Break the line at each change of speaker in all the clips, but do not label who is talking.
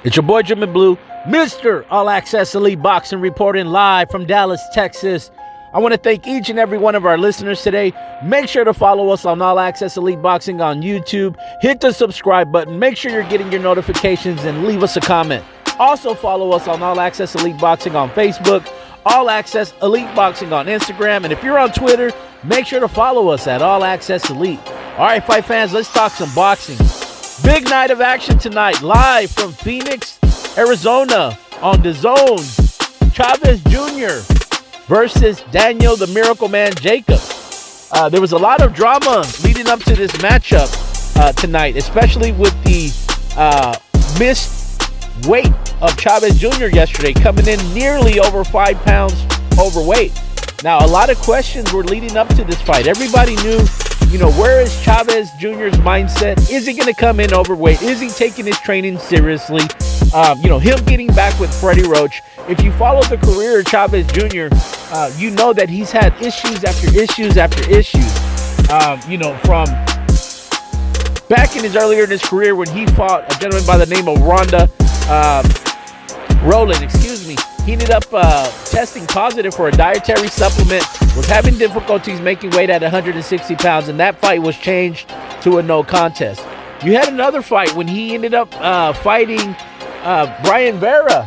It's your boy Jimmy Blue, Mr. All Access Elite Boxing, reporting live from Dallas, Texas. I want to thank each and every one of our listeners today. Make sure to follow us on All Access Elite Boxing on YouTube. Hit the subscribe button. Make sure you're getting your notifications and leave us a comment. Also follow us on All Access Elite Boxing on Facebook, All Access Elite Boxing on Instagram. And if you're on Twitter, make sure to follow us at All Access Elite. All right, fight fans, let's talk some boxing. Big night of action tonight, live from Phoenix, Arizona on DAZN. Chavez Jr. versus Daniel the Miracle Man Jacobs. There was a lot of drama leading up to this matchup tonight, especially with the missed weight of Chavez Jr. yesterday, coming in nearly over 5 pounds overweight. Now, a lot of questions were leading up to this fight. Everybody knew, where is Chavez Jr.'s mindset? Is he going to come in overweight? Is he taking his training seriously? Him getting back with Freddie Roach. If you follow the career of Chavez Jr., you know that he's had issues after issues after issues. From back in his career when he fought a gentleman by the name of Roland, he ended up testing positive for a dietary supplement, was having difficulties making weight at 160 pounds, and that fight was changed to a no contest. You had another fight when he ended up fighting Brian Vera.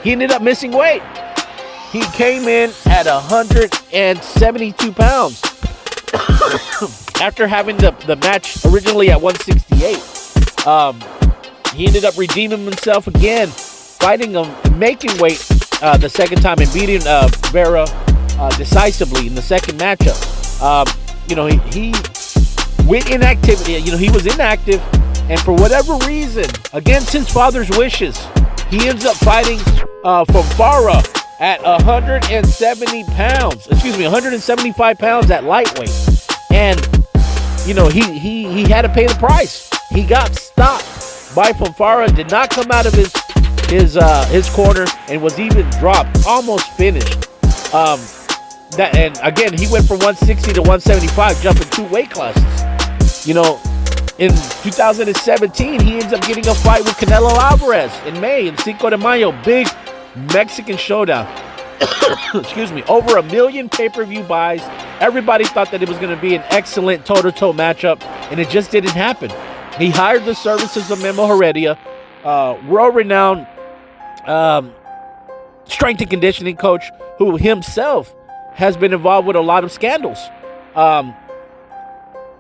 He ended up missing weight. He came in at 172 pounds after having the match originally at 168. He ended up redeeming himself again, fighting him, making weight the second time and beating Vera decisively in the second matchup. He with inactivity, he was inactive, and for whatever reason, against his father's wishes, he ends up fighting from Farah at 175 pounds at lightweight. And, he had to pay the price. He got stopped by Fonfara, did not come out of his corner, and was even dropped, almost finished. And again, he went from 160 to 175, jumping 2 weight classes. In 2017, he ends up getting a fight with Canelo Alvarez in May in Cinco de Mayo, big Mexican showdown. Over 1 million pay-per-view buys. Everybody thought that it was going to be an excellent toe-to-toe matchup, and it just didn't happen. He hired the services of Memo Heredia, world-renowned strength and conditioning coach, who himself has been involved with a lot of scandals.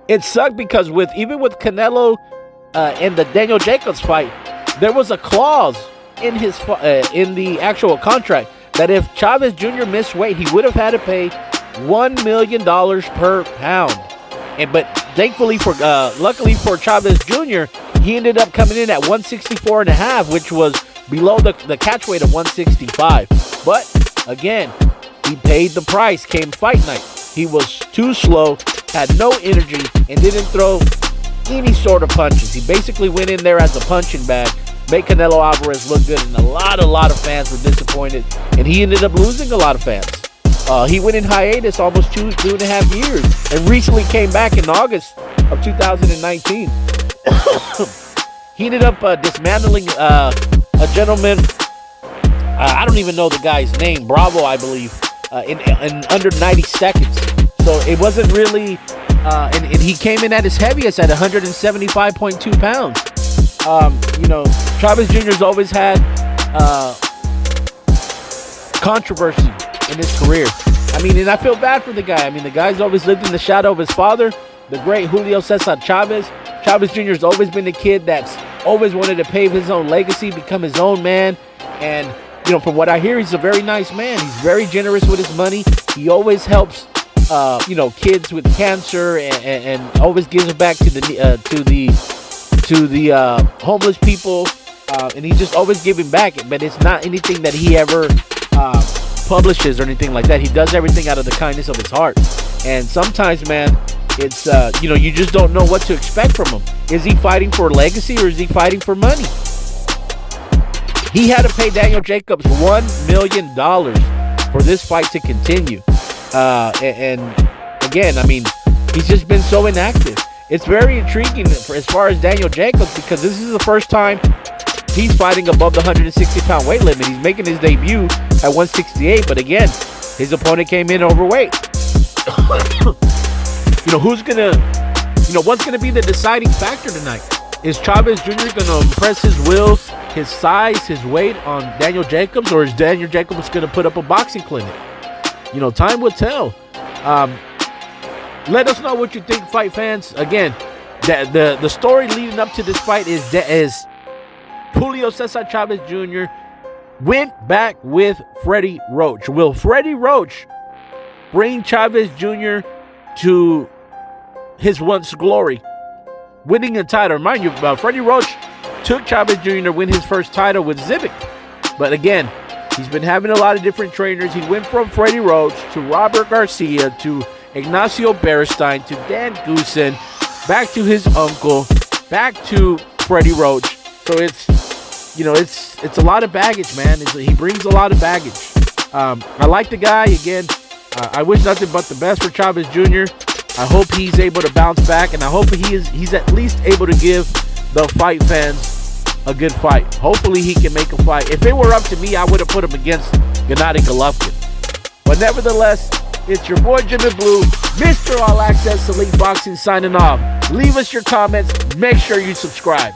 It sucked because even with Canelo and the Daniel Jacobs fight, there was a clause in in the actual contract that if Chavez Jr. missed weight, he would have had to pay $1 million per pound. But luckily for Chavez Jr., he ended up coming in at 164.5, which was below the catch weight of 165. But again, he paid the price. Came fight night, he was too slow, had no energy, and didn't throw any sort of punches. He basically went in there as a punching bag, made Canelo Alvarez look good, and a lot of fans were disappointed, and he ended up losing a lot of fans. He went in hiatus almost two and a half years, and recently came back in August of 2019. He ended up dismantling a gentleman, I don't even know the guy's name, Bravo, I believe, in under 90 seconds. So it wasn't really, and he came in at his heaviest at 175.2 pounds. Chavez Jr.'s always had controversy in his career. And I feel bad for the guy. The guy's always lived in the shadow of his father, the great Julio Cesar Chavez. Chavez Jr.'s always been the kid that's always wanted to pave his own legacy, become his own man. And, from what I hear, he's a very nice man. He's very generous with his money. He always helps, kids with cancer and always gives it back to the homeless people. And he's just always giving back. But it's not anything that he ever publishes or anything like that. He does everything out of the kindness of his heart. And sometimes, man, it's you just don't know what to expect from him. Is he fighting for legacy or is he fighting for money? He had to pay Daniel Jacobs $1 million for this fight to continue. And again, he's just been so inactive. It's very intriguing as far as Daniel Jacobs, because this is the first time he's fighting above the 160-pound weight limit. He's making his debut at 168, but again, his opponent came in overweight. What's gonna be the deciding factor tonight? Is Chavez Jr. gonna impress his will, his size, his weight on Daniel Jacobs, or is Daniel Jacobs gonna put up a boxing clinic? Time will tell. Let us know what you think, fight fans. Again, the story leading up to this fight is Julio Cesar Chavez Jr. went back with Freddie Roach. Will Freddie Roach bring Chavez Jr. to his once glory, winning a title? Mind you, Freddie Roach took Chavez Jr. to win his first title with Zivic. But again, he's been having a lot of different trainers. He went from Freddie Roach to Robert Garcia to Ignacio Beristain to Dan Goosen, back to his uncle, back to Freddie Roach. So it's a lot of baggage, man. He brings a lot of baggage. I like the guy. Again, I wish nothing but the best for Chavez Jr. I hope he's able to bounce back, and I hope he's at least able to give the fight fans a good fight. Hopefully he can make a fight. If it were up to me, I would have put him against Gennady Golovkin. But nevertheless, it's your boy Jimmy Blue, Mr. All Access Elite Boxing, signing off. Leave us your comments. Make sure you subscribe.